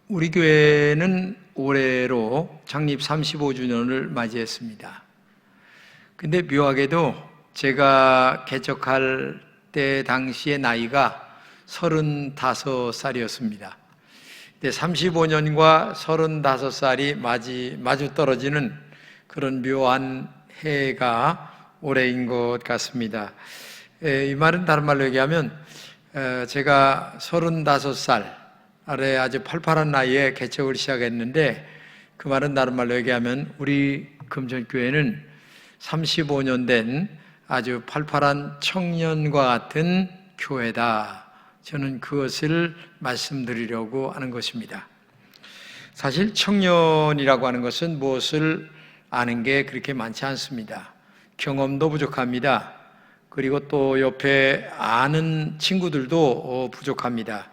우리 교회는 올해로 창립 35주년을 맞이했습니다. 근데 묘하게도 제가 개척할 때 당시의 나이가 35살이었습니다. 근데 35년과 35살이 마주 떨어지는 그런 묘한 해가 올해인 것 같습니다. 이 말은 다른 말로 얘기하면 제가 35살 아래 아주 팔팔한 나이에 개척을 시작했는데, 그 말은 다른 말로 얘기하면 우리 금천교회는 35년 된 아주 팔팔한 청년과 같은 교회다. 저는 그것을 말씀드리려고 하는 것입니다. 사실 청년이라고 하는 것은 무엇을 아는 게 그렇게 많지 않습니다. 경험도 부족합니다. 그리고 또 옆에 아는 친구들도 부족합니다.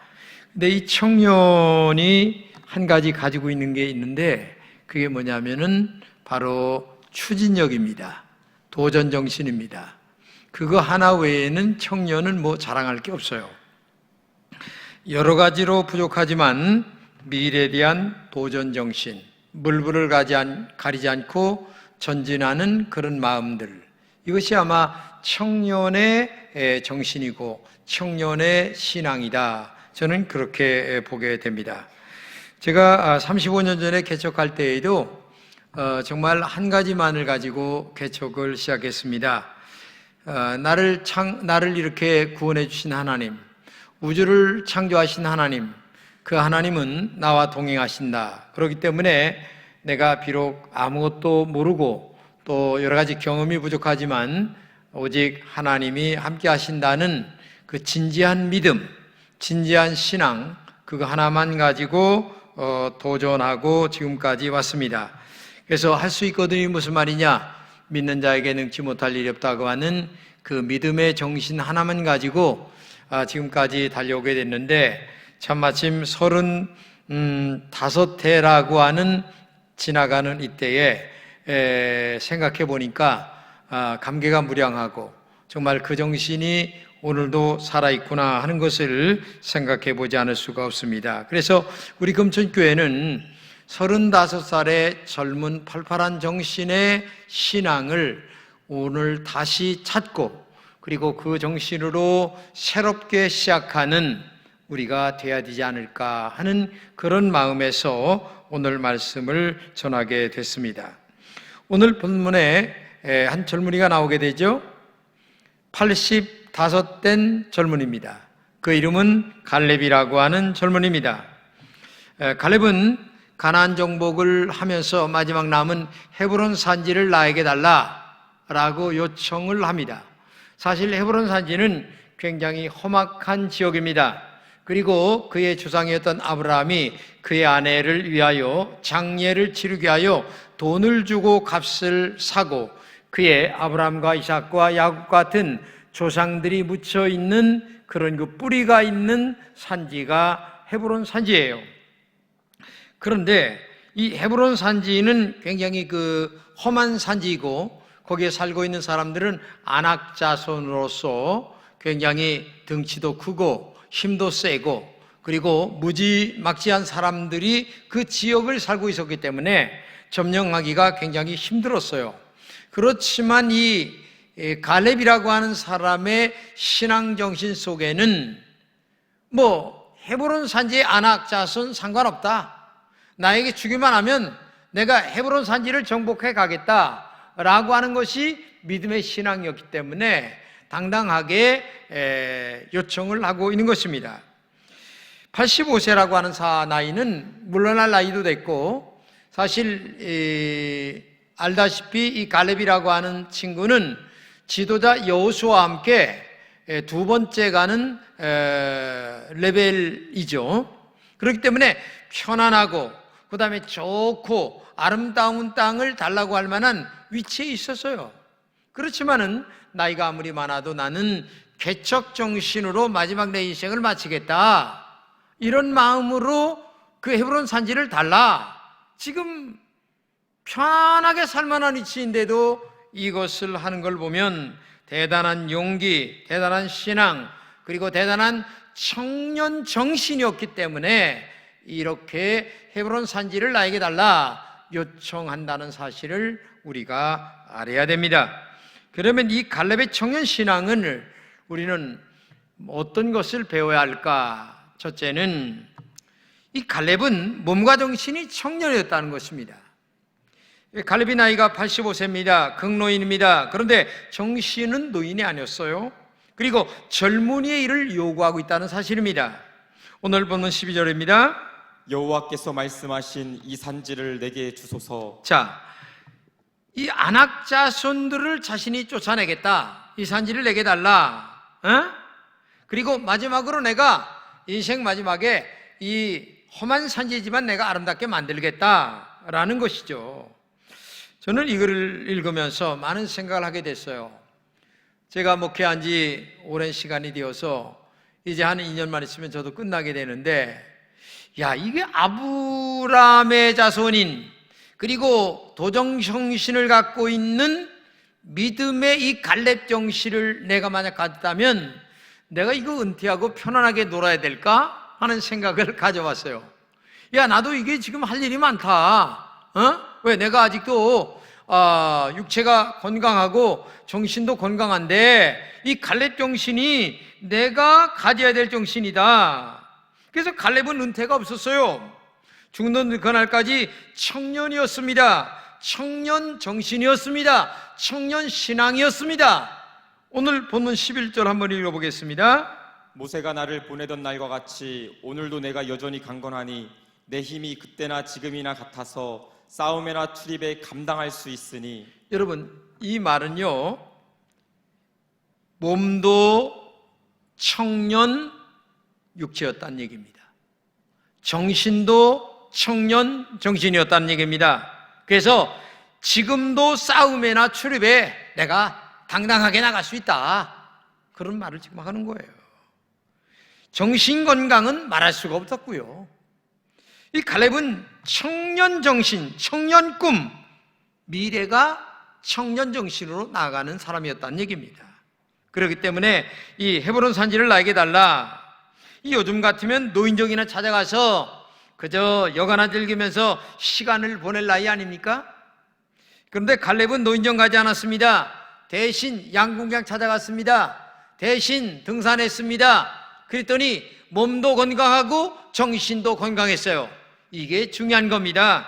근데 이 청년이 한 가지 가지고 있는 게 있는데, 그게 뭐냐면은 바로 추진력입니다. 도전 정신입니다. 그거 하나 외에는 청년은 뭐 자랑할 게 없어요. 여러 가지로 부족하지만 미래에 대한 도전 정신, 물불을 가리지 않고 전진하는 그런 마음들, 이것이 아마 청년의 정신이고 청년의 신앙이다. 저는 그렇게 보게 됩니다. 제가 35년 전에 개척할 때에도 정말 한 가지만을 가지고 개척을 시작했습니다. 나를 이렇게 구원해 주신 하나님, 우주를 창조하신 하나님, 그 하나님은 나와 동행하신다. 그렇기 때문에 내가 비록 아무것도 모르고 또 여러 가지 경험이 부족하지만 오직 하나님이 함께 하신다는 그 진지한 믿음, 진지한 신앙, 그거 하나만 가지고 도전하고 지금까지 왔습니다. 그래서 할 수 있거든요. 무슨 말이냐? 믿는 자에게 능치 못할 일이 없다고 하는 그 믿음의 정신 하나만 가지고 지금까지 달려오게 됐는데, 참 마침 35해라고 하는 지나가는 이때에 생각해 보니까 감개가 무량하고 정말 그 정신이 오늘도 살아있구나 하는 것을 생각해 보지 않을 수가 없습니다. 그래서 우리 금천교회는 35살의 젊은 팔팔한 정신의 신앙을 오늘 다시 찾고, 그리고 그 정신으로 새롭게 시작하는 우리가 돼야 되지 않을까 하는 그런 마음에서 오늘 말씀을 전하게 됐습니다. 오늘 본문에 한 젊은이가 나오게 되죠. 85된 젊은이입니다. 그 이름은 갈렙이라고 하는 젊은이입니다. 갈렙은 가나안 정복을 하면서 마지막 남은 헤브론 산지를 나에게 달라라고 요청을 합니다. 사실 헤브론 산지는 굉장히 험악한 지역입니다. 그리고 그의 조상이었던 아브라함이 그의 아내를 위하여 장례를 치르게 하여 돈을 주고 값을 사고, 그의 아브라함과 이삭과 야곱 같은 조상들이 묻혀 있는 그런 그 뿌리가 있는 산지가 헤브론 산지예요. 그런데 이 헤브론 산지는 굉장히 그 험한 산지이고, 거기에 살고 있는 사람들은 아낙 자손으로서 굉장히 덩치도 크고 힘도 세고, 그리고 무지막지한 사람들이 그 지역을 살고 있었기 때문에 점령하기가 굉장히 힘들었어요. 그렇지만 이 갈렙이라고 하는 사람의 신앙정신 속에는 헤브론 산지의 아낙 자손 상관없다, 나에게 주기만 하면 내가 헤브론 산지를 정복해 가겠다라고 하는 것이 믿음의 신앙이었기 때문에 당당하게 요청을 하고 있는 것입니다. 85세라고 하는 나이는 물러날 나이도 됐고, 사실 알다시피 이 갈렙이라고 하는 친구는 지도자 여호수아와 함께 두 번째 가는 레벨이죠. 그렇기 때문에 편안하고 그 다음에 좋고 아름다운 땅을 달라고 할 만한 위치에 있었어요. 그렇지만은 나이가 아무리 많아도 나는 개척 정신으로 마지막 내 인생을 마치겠다, 이런 마음으로 그 헤브론 산지를 달라. 지금 편안하게 살만한 위치인데도 이것을 하는 걸 보면 대단한 용기, 대단한 신앙, 그리고 대단한 청년 정신이었기 때문에 이렇게 헤브론 산지를 나에게 달라 요청한다는 사실을 우리가 알아야 됩니다. 그러면 이 갈렙의 청년 신앙을 우리는 어떤 것을 배워야 할까? 첫째는 이 갈렙은 몸과 정신이 청년이었다는 것입니다. 갈렙이 나이가 85세입니다. 극노인입니다. 그런데 정신은 노인이 아니었어요. 그리고 젊은이의 일을 요구하고 있다는 사실입니다. 오늘 본문 12절입니다. 여호와께서 말씀하신 이 산지를 내게 주소서. 자, 이 안악 자손들을 자신이 쫓아내겠다. 이 산지를 내게 달라. 그리고 마지막으로 내가 인생 마지막에 이 험한 산지지만 내가 아름답게 만들겠다라는 것이죠. 저는 이거를 읽으면서 많은 생각을 하게 됐어요. 제가 목회한 지 오랜 시간이 되어서 이제 한 2년만 있으면 저도 끝나게 되는데, 야, 이게 아브라함의 자손인, 그리고 도정정신을 갖고 있는 믿음의 이 갈렙 정신을 내가 만약 갖다면 내가 이거 은퇴하고 편안하게 놀아야 될까 하는 생각을 가져봤어요. 야, 나도 이게 지금 할 일이 많다. 왜 내가 아직도 육체가 건강하고 정신도 건강한데 이 갈렙 정신이 내가 가져야 될 정신이다. 그래서 갈렙은 은퇴가 없었어요. 죽는 그날까지 청년이었습니다. 청년 정신이었습니다. 청년 신앙이었습니다. 오늘 본문 11절 한번 읽어보겠습니다. 모세가 나를 보내던 날과 같이 오늘도 내가 여전히 강건하니 내 힘이 그때나 지금이나 같아서 싸움에나 출입에 감당할 수 있으니. 여러분, 이 말은요, 몸도 청년 육체였다는 얘기입니다. 정신도 청년 정신이었다는 얘기입니다. 그래서 지금도 싸움에나 출입에 내가 당당하게 나갈 수 있다, 그런 말을 지금 하는 거예요. 정신 건강은 말할 수가 없었고요. 이 갈렙은 청년 정신, 청년 꿈, 미래가 청년 정신으로 나아가는 사람이었다는 얘기입니다. 그렇기 때문에 이 헤브론 산지를 나에게 달라. 이 요즘 같으면 노인정이나 찾아가서 그저 여가나 즐기면서 시간을 보낼 나이 아닙니까? 그런데 갈렙은 노인정 가지 않았습니다. 대신 양궁장 찾아갔습니다. 대신 등산했습니다. 그랬더니 몸도 건강하고 정신도 건강했어요. 이게 중요한 겁니다.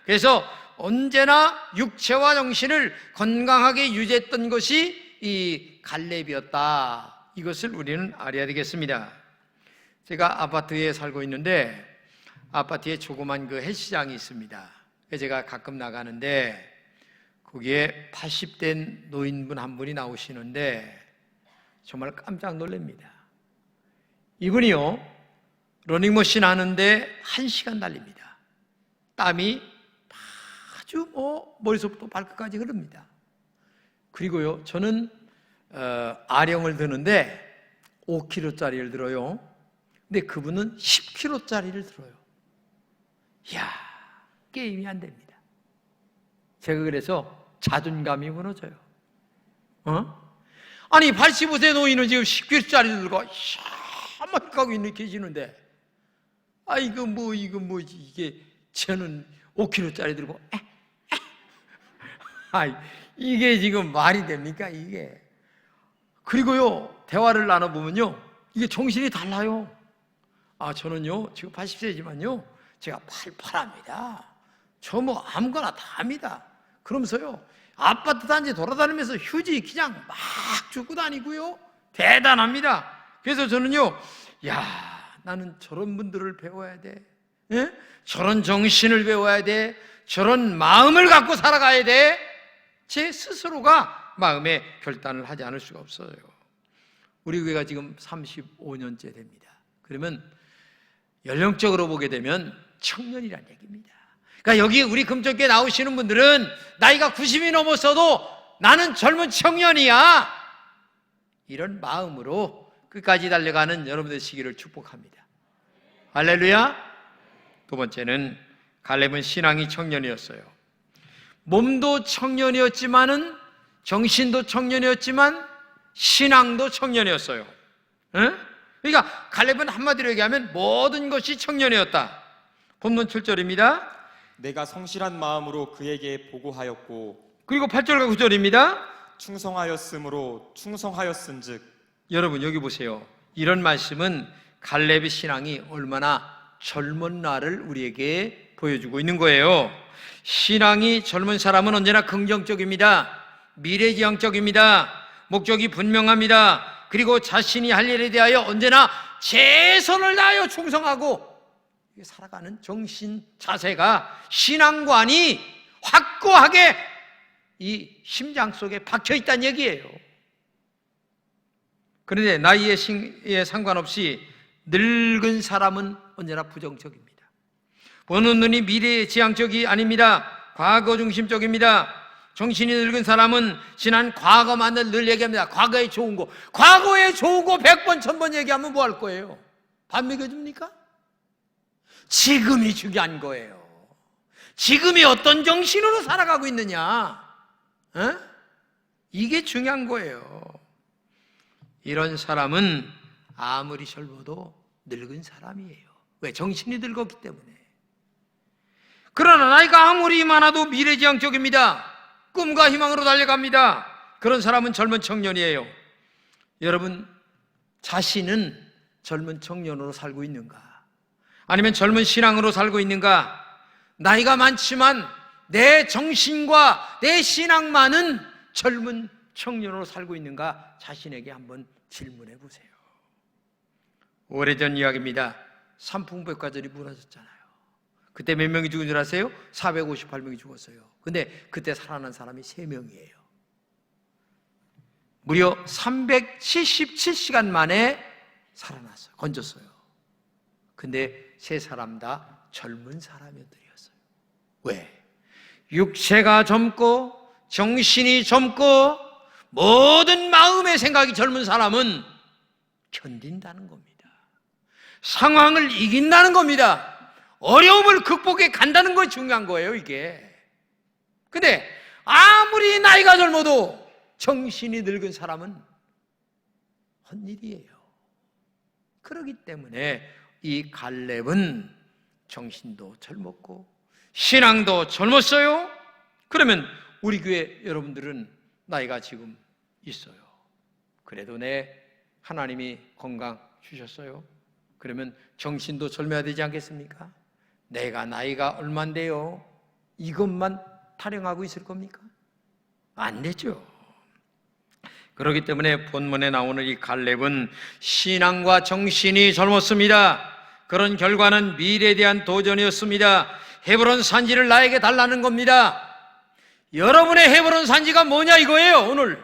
그래서 언제나 육체와 정신을 건강하게 유지했던 것이 이 갈렙이었다. 이것을 우리는 알아야 되겠습니다. 제가 아파트에 살고 있는데 아파트에 조그만 그 헬스장이 있습니다. 제가 가끔 나가는데 거기에 80대 노인분 한 분이 나오시는데 정말 깜짝 놀랍니다. 이분이요, 러닝머신 하는데 1시간 달립니다. 땀이 아주 머리서부터 발끝까지 흐릅니다. 그리고요, 저는 아령을 드는데 5kg짜리를 들어요. 근데 그분은 10kg짜리를 들어요. 이야, 게임이 안 됩니다. 제가 그래서 자존감이 무너져요. 아니 85세 노인은 지금 10kg짜리 들고 한번 가고 있는 계시는데, 이게 저는 5kg짜리 들고 이게 지금 말이 됩니까 이게? 그리고요, 대화를 나눠보면요, 이게 정신이 달라요. 저는요 지금 80세지만요 제가 팔팔합니다. 저 아무거나 다 합니다. 그러면서요 아파트 단지 돌아다니면서 휴지 그냥 막 주고 다니고요, 대단합니다. 그래서 저는요, 나는 저런 분들을 배워야 돼. 저런 정신을 배워야 돼. 저런 마음을 갖고 살아가야 돼. 제 스스로가 마음의 결단을 하지 않을 수가 없어요. 우리 교회가 지금 35년째 됩니다. 그러면 연령적으로 보게 되면 청년이란 얘기입니다. 그러니까 여기 우리 금쪽교회 나오시는 분들은 나이가 90이 넘었어도 나는 젊은 청년이야, 이런 마음으로 끝까지 달려가는 여러분들 시기를 축복합니다. 할렐루야. 두 번째는 갈렙은 신앙이 청년이었어요. 몸도 청년이었지만은, 정신도 청년이었지만 신앙도 청년이었어요. 그러니까 갈렙은 한마디로 얘기하면 모든 것이 청년이었다. 본문 7절입니다. 내가 성실한 마음으로 그에게 보고하였고 그리고 8절과 9절입니다. 충성하였으므로 충성하였은즉. 여러분 여기 보세요. 이런 말씀은 갈렙의 신앙이 얼마나 젊은 날을 우리에게 보여주고 있는 거예요. 신앙이 젊은 사람은 언제나 긍정적입니다. 미래지향적입니다. 목적이 분명합니다. 그리고 자신이 할 일에 대하여 언제나 최선을 다하여 충성하고 살아가는 정신 자세가, 신앙관이 확고하게 이 심장 속에 박혀 있다는 얘기예요. 그런데 나이에 상관없이 늙은 사람은 언제나 부정적입니다. 보는 눈이 미래지향적이 아닙니다. 과거 중심적입니다. 정신이 늙은 사람은 지난 과거만을 늘 얘기합니다. 과거에 좋은 거, 과거에 좋은 거 100번 1000번 얘기하면 뭐 할 거예요? 밥 먹여줍니까? 지금이 중요한 거예요. 지금이 어떤 정신으로 살아가고 있느냐, 이게 중요한 거예요. 이런 사람은 아무리 젊어도 늙은 사람이에요. 왜? 정신이 늙었기 때문에. 그러나 나이가 아무리 많아도 미래지향적입니다. 꿈과 희망으로 달려갑니다. 그런 사람은 젊은 청년이에요. 여러분, 자신은 젊은 청년으로 살고 있는가? 아니면 젊은 신앙으로 살고 있는가? 나이가 많지만 내 정신과 내 신앙만은 젊은 청년으로 살고 있는가? 자신에게 한번 질문해 보세요. 오래전 이야기입니다. 삼풍백화점이 무너졌잖아요. 그때 몇 명이 죽은 줄 아세요? 458명이 죽었어요. 근데 그때 살아난 사람이 3명이에요. 무려 377시간 만에 살아났어요. 건졌어요. 근데 3사람 다 젊은 사람들이었어요. 왜? 육체가 젊고 정신이 젊고 모든 마음의 생각이 젊은 사람은 견딘다는 겁니다. 상황을 이긴다는 겁니다. 어려움을 극복해 간다는 것이 중요한 거예요, 이게. 근데 아무리 나이가 젊어도 정신이 늙은 사람은 헛일이에요. 그렇기 때문에 이 갈렙은 정신도 젊었고 신앙도 젊었어요. 그러면 우리 교회 여러분들은 나이가 지금 있어요. 그래도 하나님이 건강 주셨어요. 그러면 정신도 젊어야 되지 않겠습니까? 내가 나이가 얼만데요? 이것만 타령하고 있을 겁니까? 안 되죠. 그렇기 때문에 본문에 나오는 이 갈렙은 신앙과 정신이 젊었습니다. 그런 결과는 미래에 대한 도전이었습니다. 헤브론 산지를 나에게 달라는 겁니다. 여러분의 헤브론 산지가 뭐냐 이거예요. 오늘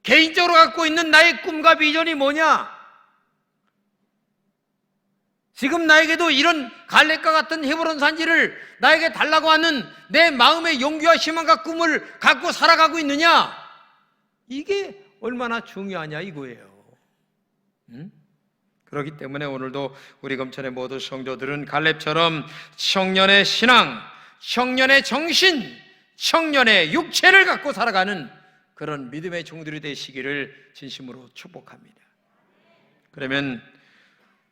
개인적으로 갖고 있는 나의 꿈과 비전이 뭐냐? 지금 나에게도 이런 갈렙과 같은 헤브론 산지를 나에게 달라고 하는 내 마음의 용기와 희망과 꿈을 갖고 살아가고 있느냐? 이게 얼마나 중요하냐 이거예요. 그렇기 때문에 오늘도 우리 검천의 모든 성도들은 갈렙처럼 청년의 신앙, 청년의 정신, 청년의 육체를 갖고 살아가는 그런 믿음의 종들이 되시기를 진심으로 축복합니다. 그러면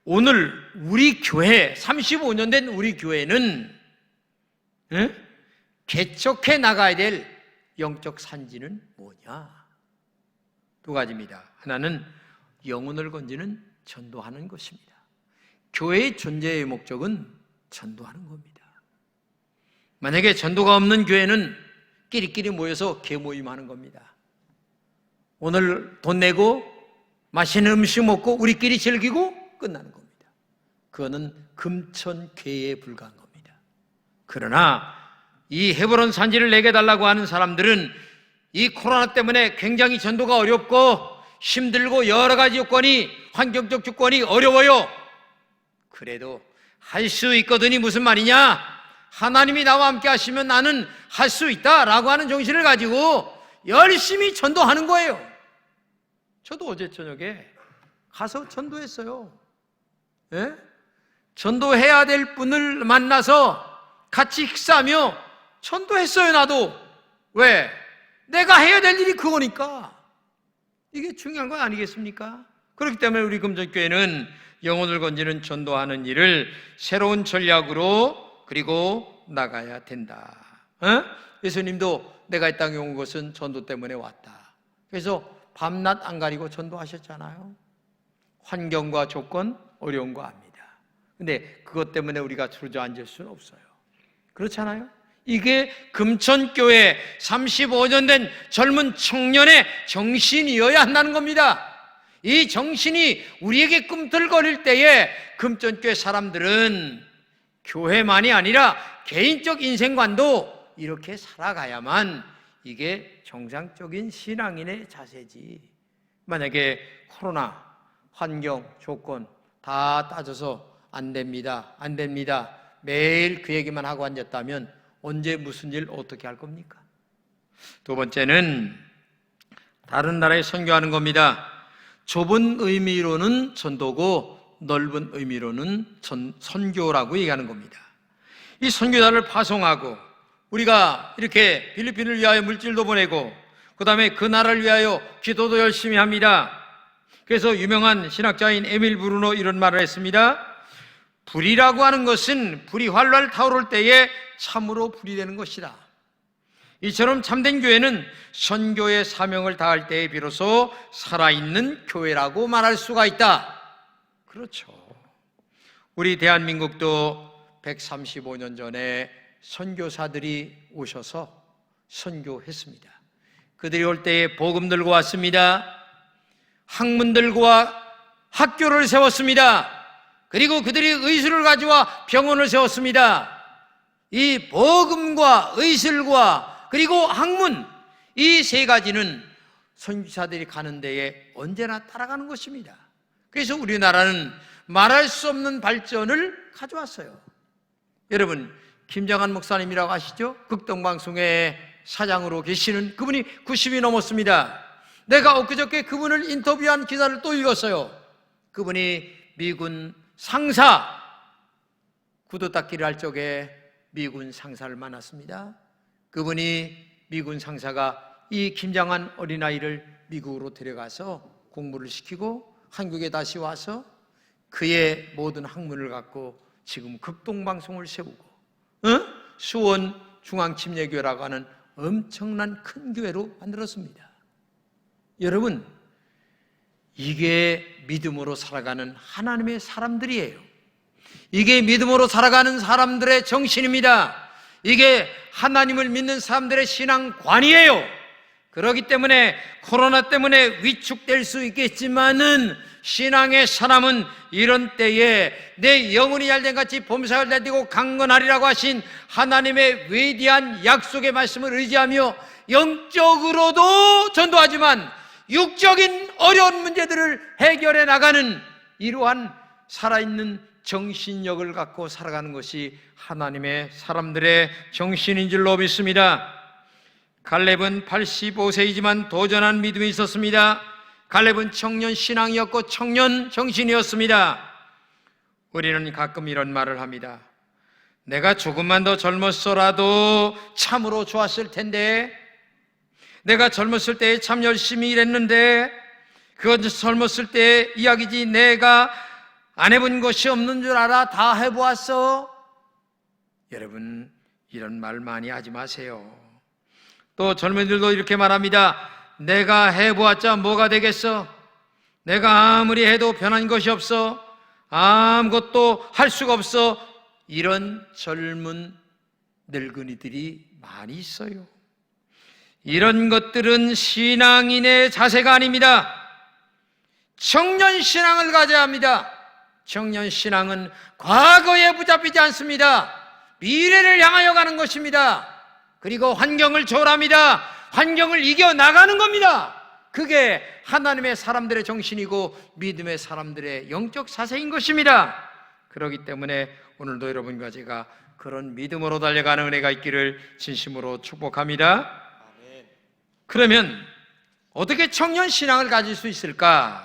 오늘 우리 교회, 35년 된 우리 교회는 개척해 나가야 될 영적 산지는 뭐냐? 2가지입니다. 하나는 영혼을 건지는 전도하는 것입니다. 교회의 존재의 목적은 전도하는 겁니다. 만약에 전도가 없는 교회는 끼리끼리 모여서 개모임하는 겁니다. 오늘 돈 내고 맛있는 음식 먹고 우리끼리 즐기고 끝나는 겁니다. 그거는 금천괴에 불과한 겁니다. 그러나 이 헤브론 산지를 내게 달라고 하는 사람들은 이 코로나 때문에 굉장히 전도가 어렵고 힘들고 여러 가지 요건이, 환경적 조건이 어려워요. 그래도 할 수 있거든이 무슨 말이냐? 하나님이 나와 함께 하시면 나는 할 수 있다라고 하는 정신을 가지고 열심히 전도하는 거예요. 저도 어제 저녁에 가서 전도했어요. 예? 전도해야 될 분을 만나서 같이 식사하며 전도했어요. 나도. 왜? 내가 해야 될 일이 그거니까. 이게 중요한 건 아니겠습니까? 그렇기 때문에 우리 금전교회는 영혼을 건지는 전도하는 일을 새로운 전략으로 그리고 나가야 된다. 예수님도 내가 이 땅에 온 것은 전도 때문에 왔다. 그래서 밤낮 안 가리고 전도하셨잖아요. 환경과 조건 어려운 거 압니다. 근데 그것 때문에 우리가 주저앉을 수는 없어요. 그렇잖아요. 이게 금천교회 35년 된 젊은 청년의 정신이어야 한다는 겁니다. 이 정신이 우리에게 꿈틀거릴 때에 금천교회 사람들은 교회만이 아니라 개인적 인생관도 이렇게 살아가야만 이게 정상적인 신앙인의 자세지. 만약에 코로나, 환경, 조건 다 따져서 안 됩니다, 안 됩니다, 매일 그 얘기만 하고 앉았다면 언제 무슨 일 어떻게 할 겁니까? 두 번째는 다른 나라에 선교하는 겁니다. 좁은 의미로는 전도고 넓은 의미로는 선교라고 얘기하는 겁니다. 이 선교사를 파송하고 우리가 이렇게 필리핀을 위하여 물질도 보내고 그 다음에 그 나라를 위하여 기도도 열심히 합니다. 그래서 유명한 신학자인 에밀 브루노 이런 말을 했습니다. 불이라고 하는 것은 불이 활활 타오를 때에 참으로 불이 되는 것이다. 이처럼 참된 교회는 선교의 사명을 다할 때에 비로소 살아있는 교회라고 말할 수가 있다. 그렇죠. 우리 대한민국도 135년 전에 선교사들이 오셔서 선교했습니다. 그들이 올 때에 복음 들고 왔습니다. 학문 들고 와 학교를 세웠습니다. 그리고 그들이 의술을 가져와 병원을 세웠습니다. 이 복음과 의술과 그리고 학문, 이 세 가지는 선교사들이 가는 데에 언제나 따라가는 것입니다. 그래서 우리나라는 말할 수 없는 발전을 가져왔어요. 여러분, 김장한 목사님이라고 아시죠? 극동방송의 사장으로 계시는 그분이 90이 넘었습니다. 내가 엊그저께 그분을 인터뷰한 기사를 또 읽었어요. 그분이 미군 상사, 구두 닦기를 할 적에 미군 상사를 만났습니다. 그분이 미군 상사가 이 김장한 어린아이를 미국으로 데려가서 공부를 시키고 한국에 다시 와서 그의 모든 학문을 갖고 지금 극동방송을 세우고 수원 중앙침례교회라고 하는 엄청난 큰 교회로 만들었습니다. 여러분, 이게 믿음으로 살아가는 하나님의 사람들이에요. 이게 믿음으로 살아가는 사람들의 정신입니다. 이게 하나님을 믿는 사람들의 신앙관이에요. 그렇기 때문에 코로나 때문에 위축될 수 있겠지만은 신앙의 사람은 이런 때에 내 영혼이 잘된 같이 범사를 내디고 강건하리라고 하신 하나님의 위대한 약속의 말씀을 의지하며 영적으로도 전도하지만 육적인 어려운 문제들을 해결해 나가는 이러한 살아있는 정신력을 갖고 살아가는 것이 하나님의 사람들의 정신인 줄로 믿습니다. 갈렙은 85세이지만 도전한 믿음이 있었습니다. 갈렙은 청년 신앙이었고 청년 정신이었습니다. 우리는 가끔 이런 말을 합니다. 내가 조금만 더 젊었어라도 참으로 좋았을 텐데, 내가 젊었을 때 참 열심히 일했는데, 그건 젊었을 때 이야기지 내가 안 해본 것이 없는 줄 알아. 다 해보았어. 여러분, 이런 말 많이 하지 마세요. 또 젊은이들도 이렇게 말합니다. 내가 해보았자 뭐가 되겠어? 내가 아무리 해도 변한 것이 없어. 아무것도 할 수가 없어. 이런 젊은 늙은이들이 많이 있어요. 이런 것들은 신앙인의 자세가 아닙니다. 청년 신앙을 가져야 합니다. 청년 신앙은 과거에 붙잡히지 않습니다. 미래를 향하여 가는 것입니다. 그리고 환경을 초월합니다. 환경을 이겨나가는 겁니다. 그게 하나님의 사람들의 정신이고 믿음의 사람들의 영적 사세인 것입니다. 그렇기 때문에 오늘도 여러분과 제가 그런 믿음으로 달려가는 은혜가 있기를 진심으로 축복합니다. 그러면 어떻게 청년 신앙을 가질 수 있을까?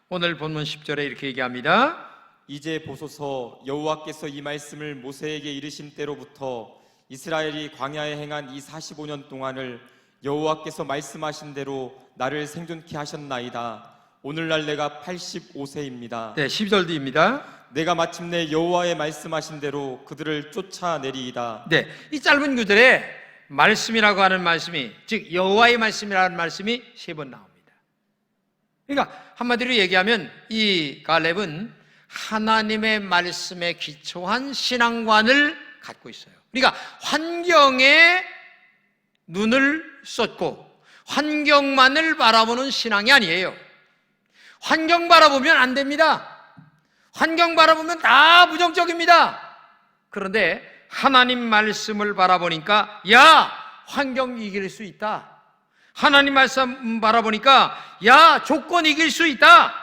오늘 본문 10절에 이렇게 얘기합니다. 이제 보소서, 여호와께서 이 말씀을 모세에게 이르신 때로부터 이스라엘이 광야에 행한 이 45년 동안을 여호와께서 말씀하신 대로 나를 생존케 하셨나이다. 오늘날 내가 85세입니다. 네, 12절입니다. 내가 마침내 여호와의 말씀하신 대로 그들을 쫓아내리이다. 네, 이 짧은 구절에 말씀이라고 하는 말씀이, 즉 여호와의 말씀이라는 말씀이 3번 나옵니다. 그러니까 한마디로 얘기하면 이 갈렙은 하나님의 말씀에 기초한 신앙관을 갖고 있어요. 그러니까 환경에 눈을 쏟고 환경만을 바라보는 신앙이 아니에요. 환경 바라보면 안 됩니다. 환경 바라보면 다 부정적입니다. 그런데 하나님 말씀을 바라보니까 야, 환경 이길 수 있다. 하나님 말씀 바라보니까 야, 조건 이길 수 있다.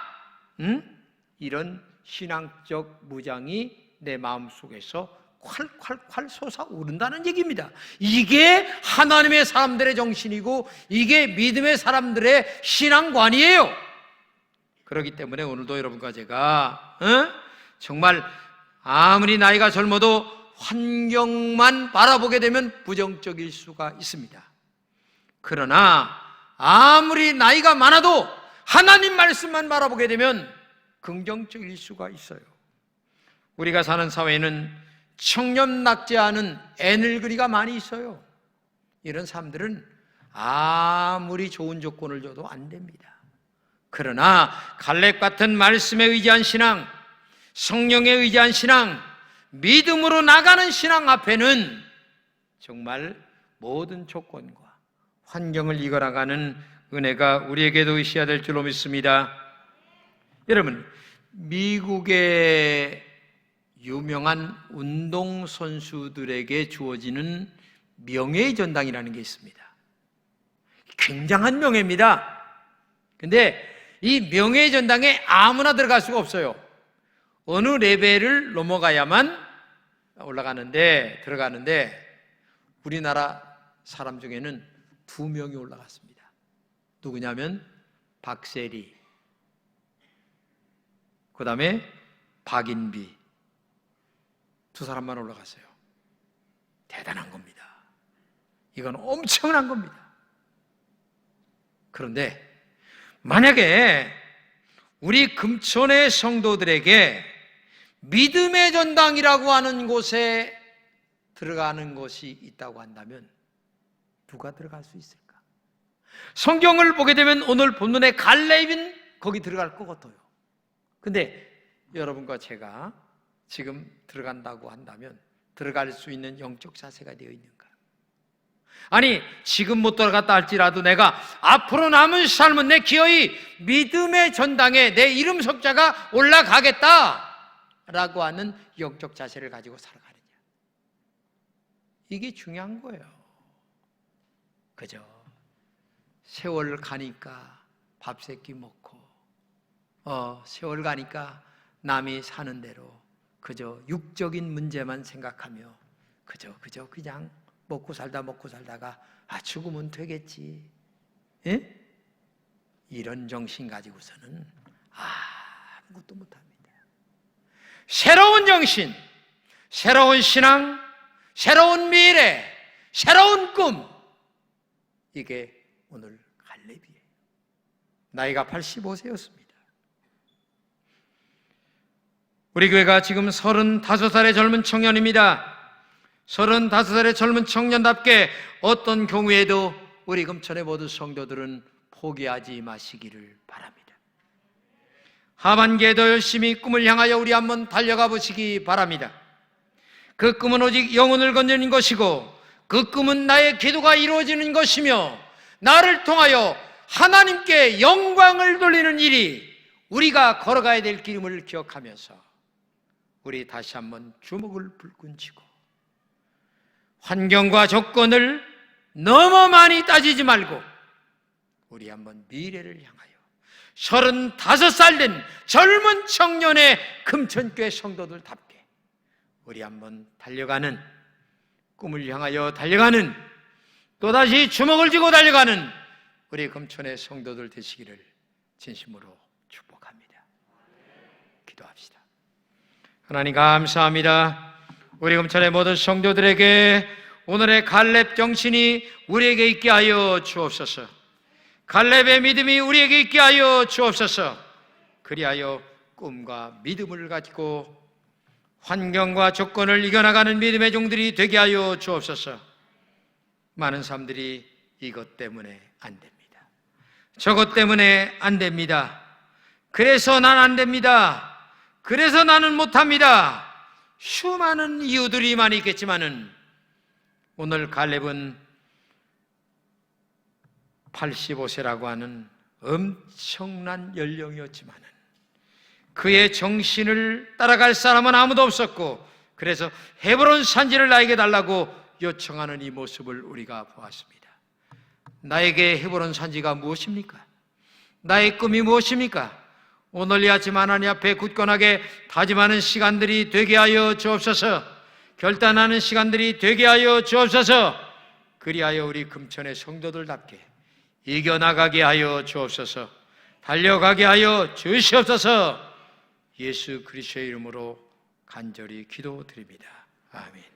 이런 신앙적 무장이 내 마음속에서 콸콸콸 솟아오른다는 얘기입니다. 이게 하나님의 사람들의 정신이고 이게 믿음의 사람들의 신앙관이에요. 그렇기 때문에 오늘도 여러분과 제가 정말 아무리 나이가 젊어도 환경만 바라보게 되면 부정적일 수가 있습니다. 그러나 아무리 나이가 많아도 하나님 말씀만 바라보게 되면 긍정적일 수가 있어요. 우리가 사는 사회에는 청렴낙제하는 애늙은이가 많이 있어요. 이런 사람들은 아무리 좋은 조건을 줘도 안 됩니다. 그러나 갈렙 같은 말씀에 의지한 신앙, 성령에 의지한 신앙, 믿음으로 나가는 신앙 앞에는 정말 모든 조건과 환경을 이겨나가는 은혜가 우리에게도 있어야 될 줄로 믿습니다. 여러분, 미국의 유명한 운동선수들에게 주어지는 명예의 전당이라는 게 있습니다. 굉장한 명예입니다. 근데 이 명예의 전당에 아무나 들어갈 수가 없어요. 어느 레벨을 넘어가야만 들어가는데 우리나라 사람 중에는 2명이 올라갔습니다. 누구냐면 박세리, 그 다음에 박인비, 2사람만 올라갔어요. 대단한 겁니다. 이건 엄청난 겁니다. 그런데 만약에 우리 금천의 성도들에게 믿음의 전당이라고 하는 곳에 들어가는 것이 있다고 한다면 누가 들어갈 수 있을까? 성경을 보게 되면 오늘 본문의 갈렙은 거기 들어갈 것 같아요. 근데 여러분과 제가 지금 들어간다고 한다면 들어갈 수 있는 영적 자세가 되어 있는가? 아니, 지금 못 들어갔다 할지라도 내가 앞으로 남은 삶은 내 기어이 믿음의 전당에 내 이름 석자가 올라가겠다 라고 하는 영적 자세를 가지고 살아가느냐, 이게 중요한 거예요. 그죠? 세월 가니까 밥 세끼 먹고 세월 가니까 남이 사는 대로 그저 육적인 문제만 생각하며 그냥 먹고 살다가 죽으면 되겠지, 예? 이런 정신 가지고서는 아무것도 못합니다. 새로운 정신, 새로운 신앙, 새로운 미래, 새로운 꿈, 이게 오늘 갈렙이에요. 나이가 85세였습니다. 우리 교회가 지금 35살의 젊은 청년입니다. 35살의 젊은 청년답게 어떤 경우에도 우리 금천의 모든 성도들은 포기하지 마시기를 바랍니다. 하반기에도 열심히 꿈을 향하여 우리 한번 달려가 보시기 바랍니다. 그 꿈은 오직 영혼을 건지는 것이고 그 꿈은 나의 기도가 이루어지는 것이며 나를 통하여 하나님께 영광을 돌리는 일이 우리가 걸어가야 될 길임을 기억하면서 우리 다시 한번 주먹을 불끈 쥐고 환경과 조건을 너무 많이 따지지 말고 우리 한번 미래를 향하여 35살 된 젊은 청년의 금천교회 성도들답게 우리 한번 달려가는, 꿈을 향하여 달려가는, 또다시 주먹을 쥐고 달려가는 우리 금천의 성도들 되시기를 진심으로 축복합니다. 기도합시다. 하나님 감사합니다. 우리 금천의 모든 성도들에게 오늘의 갈렙 정신이 우리에게 있게 하여 주옵소서. 갈렙의 믿음이 우리에게 있게 하여 주옵소서. 그리하여 꿈과 믿음을 가지고 환경과 조건을 이겨나가는 믿음의 종들이 되게 하여 주옵소서. 많은 사람들이 이것 때문에 안 됩니다. 저것 때문에 안 됩니다. 그래서 난 안 됩니다. 그래서 나는 못합니다. 수많은 이유들이 많이 있겠지만은 오늘 갈렙은 85세라고 하는 엄청난 연령이었지만은 그의 정신을 따라갈 사람은 아무도 없었고, 그래서 헤브론 산지를 나에게 달라고 요청하는 이 모습을 우리가 보았습니다. 나에게 헤브론 산지가 무엇입니까? 나의 꿈이 무엇입니까? 오늘 이 아침 하나님 앞에 굳건하게 다짐하는 시간들이 되게 하여 주옵소서. 결단하는 시간들이 되게 하여 주옵소서. 그리하여 우리 금천의 성도들답게 이겨나가게 하여 주옵소서. 달려가게 하여 주시옵소서. 예수 그리스도의 이름으로 간절히 기도드립니다. 아멘.